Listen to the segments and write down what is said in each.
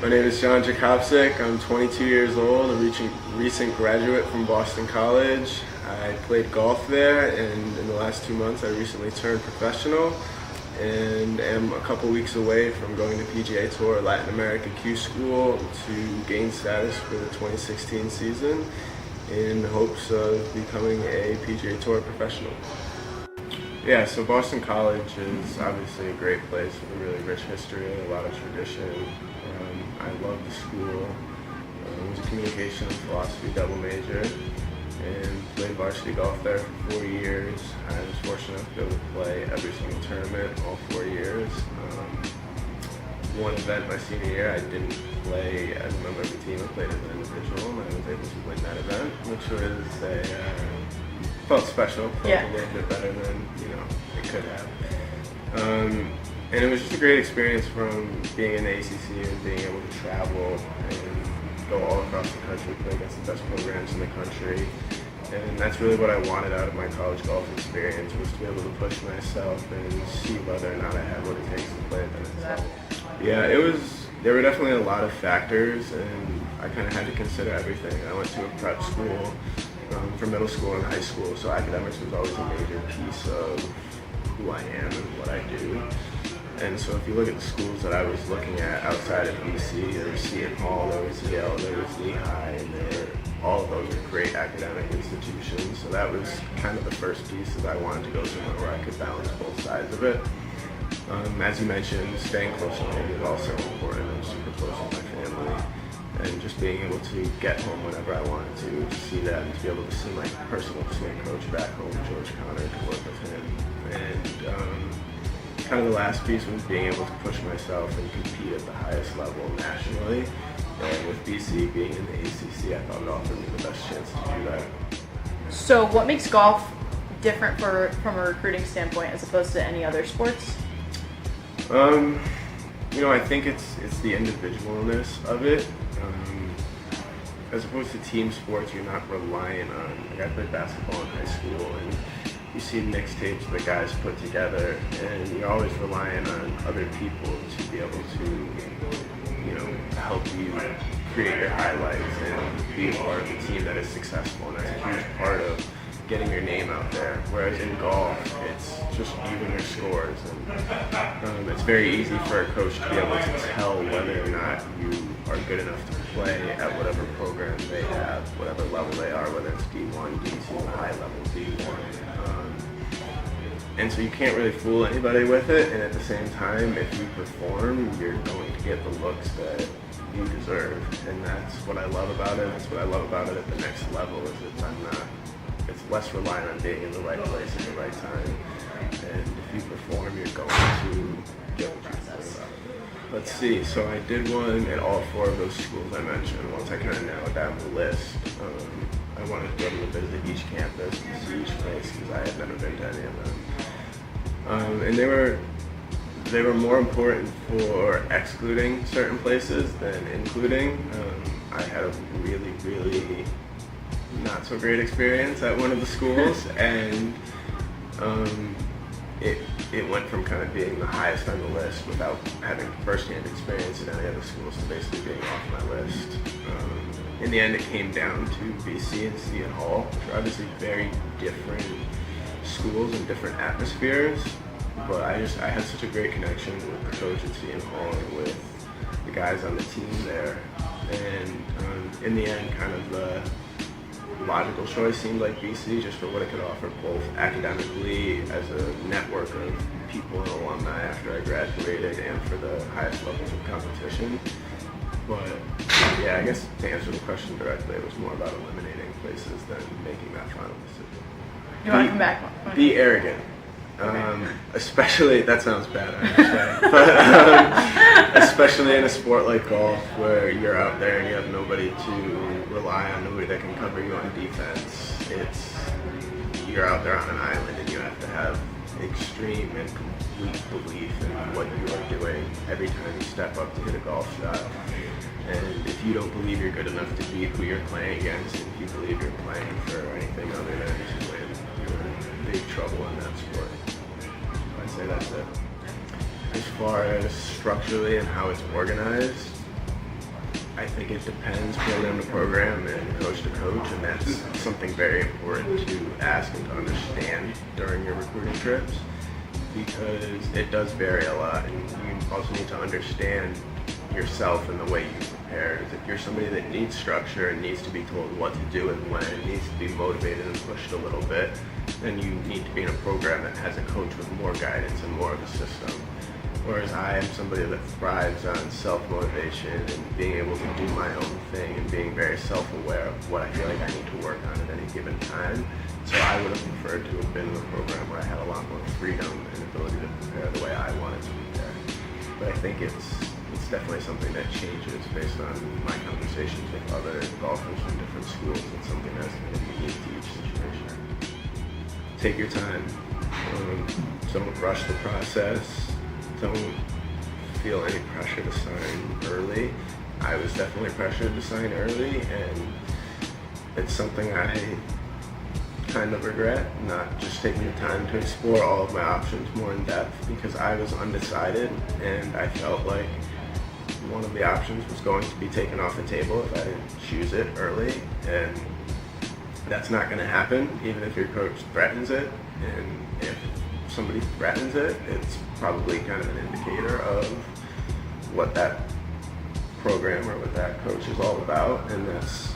My name is Jackopsic. I'm 22 years old, a recent graduate from Boston College. I played golf there, and in the last 2 months I recently turned professional and am a couple weeks away from going to PGA Tour Latin America Q School to gain status for the 2016 season in hopes of becoming a PGA Tour professional. Yeah, so Boston College is obviously a great place with a really rich history, a lot of tradition. I love the school. I was a communication and philosophy double major and played varsity golf there for 4 years. I was fortunate enough to be able to play every single tournament all 4 years. One event my senior year I didn't play as a member of the team, I played as an individual, and I was able to win that event, which was felt special, felt a little bit better than it could have. And it was just a great experience from being in the ACC and being able to travel and go all across the country, play against the best programs in the country. And that's really what I wanted out of my college golf experience, was to be able to push myself and see whether or not I had what it takes to play at the next level. Yeah, there were definitely a lot of factors, and I kind of had to consider everything. I went to a prep school for middle school and high school, so academics was always a major piece of who I am and what I do. And so if you look at the schools that I was looking at outside of BC, there was Seton Hall, there was Yale, there was Lehigh, and all of those are great academic institutions. So that was kind of the first piece, is I wanted to go somewhere where I could balance both sides of it. As you mentioned, staying close to home is also important. I'm super close with my family. And just being able to get home whenever I wanted to see them, to be able to see my personal swing coach back home, George Connor, to work with him. And kind of the last piece was being able to push myself and compete at the highest level nationally. And with BC being in the ACC, I thought it offered me the best chance to do that. So what makes golf different from a recruiting standpoint as opposed to any other sports? I think it's the individualness of it. As opposed to team sports, you're not relying on, I played basketball in high school, and you see mixtapes that guys put together, and you're always relying on other people to be able to, help you create your highlights and be a part of the team that is successful, and that's a huge part of getting your name out there. Whereas in golf, it's just you and your scores, and it's very easy for a coach to be able to tell whether or not you are good enough to play at whatever program they have, whatever level they are, whether it's D1, D2, high level D1. And so you can't really fool anybody with it, and at the same time, if you perform, you're going to get the looks that you deserve. And that's what I love about it. That's what I love about it at the next level, is it's less reliant on being in the right place at the right time. And if you perform, you're going to get what you deserve. Let's see, so I did one at all 4 of those schools I mentioned. Once I kind of narrowed down the list, I wanted to be able to visit each campus and see each place, because I had never been to any of them. And they were more important for excluding certain places than including. I had a really, really not so great experience at one of the schools, and it went from kind of being the highest on the list without having first-hand experience in any other schools to basically being off my list. In the end, it came down to BC and Seton Hall, which are obviously very different schools and different atmospheres, but I had such a great connection with the coach at Seton Hall and with the guys on the team there, and in the end, kind of the logical choice seemed like BC, just for what it could offer both academically as a network of people and alumni after I graduated, and for the highest levels of competition. But yeah, I guess to answer the question directly, it was more about eliminating places than making that final decision. You want to come back? Be arrogant. Especially, that sounds bad, I understand, but especially in a sport like golf, where you're out there and you have nobody to rely on, nobody that can cover you on defense. You're out there on an island, and you have to have extreme and complete belief in what you are doing every time you step up to hit a golf shot. And if you don't believe you're good enough to beat who you're playing against, and if you believe you're playing for anything other than to win, you're in big trouble in that sport. I'd say that's it. As far as structurally and how it's organized, think it depends program to program and coach to coach, and that's something very important to ask and to understand during your recruiting trips, because it does vary a lot, and you also need to understand yourself and the way you prepare. If you're somebody that needs structure and needs to be told what to do and when, and needs to be motivated and pushed a little bit, then you need to be in a program that has a coach with more guidance and more of a system. Whereas I am somebody that thrives on self-motivation and being able to do my own thing and being very self-aware of what I feel like I need to work on at any given time. So I would have preferred to have been in a program where I had a lot more freedom and ability to prepare the way I wanted to prepare. But I think it's definitely something that changes based on my conversations with other golfers from different schools. It's something that's going to be unique to each situation. Take your time. Don't rush the process. Don't feel any pressure to sign early. I was definitely pressured to sign early, and it's something I kind of regret, not just taking the time to explore all of my options more in depth, because I was undecided and I felt like one of the options was going to be taken off the table if I didn't choose it early, and that's not going to happen even if your coach threatens it. And if somebody threatens it, it's probably kind of an indicator of what that program or what that coach is all about, and that's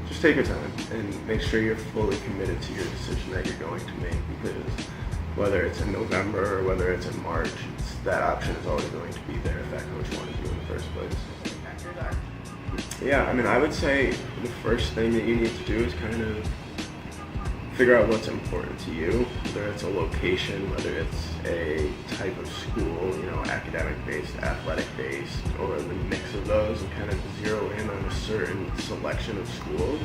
just take your time and make sure you're fully committed to your decision that you're going to make, because whether it's in November or whether it's in March, that option is always going to be there if that coach wanted you in the first place. Yeah, I mean, I would say the first thing that you need to do is kind of figure out what's important to you, whether it's a location, whether it's a type of school, academic-based, athletic-based, or the mix of those, and kind of zero in on a certain selection of schools.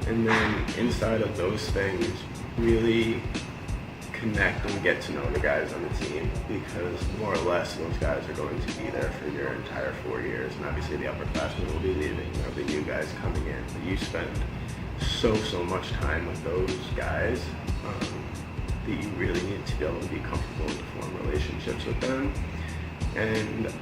And then inside of those things, really connect and get to know the guys on the team, because more or less those guys are going to be there for your entire 4 years, and obviously the upperclassmen will be leaving, the new guys coming in, but you spend so much time with those guys that you really need to be able to be comfortable and to form relationships with them. And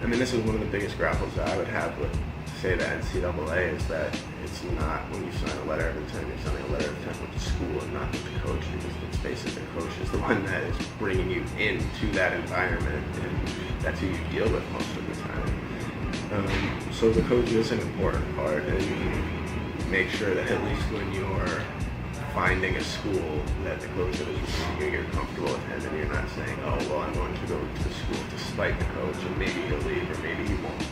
I mean, this is one of the biggest grapples that I would have with, say, the NCAA, is that it's not when you sign a letter of intent, you're signing a letter of intent with the school and not with the coach, because let's face it, the coach is the one that is bringing you into that environment, and that's who you deal with most of the time. So the coach is an important part, and make sure that at least when you're finding a school that the coach that is receiving you, you're comfortable with him, and you're not saying, oh, well, I'm going to go to the school despite the coach, and maybe he'll leave or maybe he won't.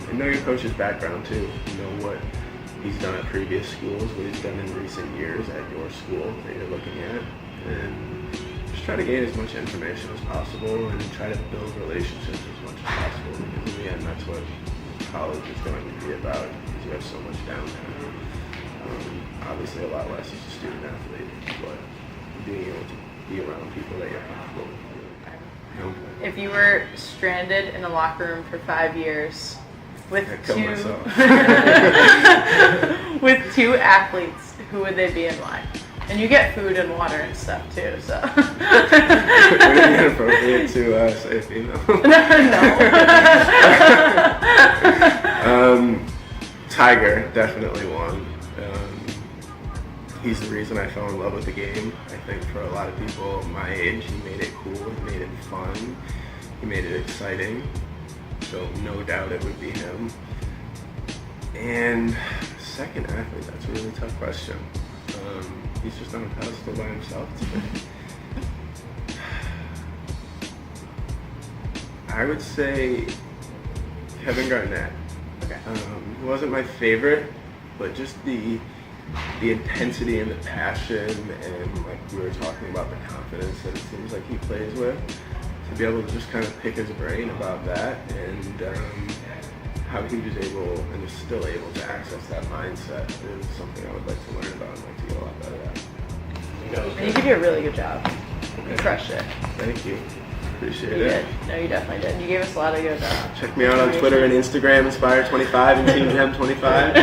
And know your coach's background too. Know what he's done at previous schools, what he's done in recent years at your school that you're looking at, and just try to gain as much information as possible and try to build relationships as much as possible, because in the end, that's what college is going to be about, because you have so much downtime. Obviously a lot less as a student athlete, but being able to be around people that you're comfortable with. If you were stranded in a locker room for 5 years with with two athletes, who would they be and why? And you get food and water and stuff too, so. Would it be inappropriate to say a female? No. Tiger, definitely one. He's the reason I fell in love with the game. I think for a lot of people my age, he made it cool, he made it fun, he made it exciting. So no doubt it would be him. And second athlete, that's a really tough question. He's just on a pedestal by himself today. I would say Kevin Garnett. Okay. He wasn't my favorite, but just the intensity and the passion, and like we were talking about, the confidence that it seems like he plays with, to be able to just kind of pick his brain about that, and how he was able and is still able to access that mindset is something I would like to learn about and like to get a lot better at. And you did a really good job. You crushed it. Thank you. Appreciate You it. did. No, you definitely did. You gave us a lot of good Check me out on Twitter and Instagram, Inspire25 and Team Hem25.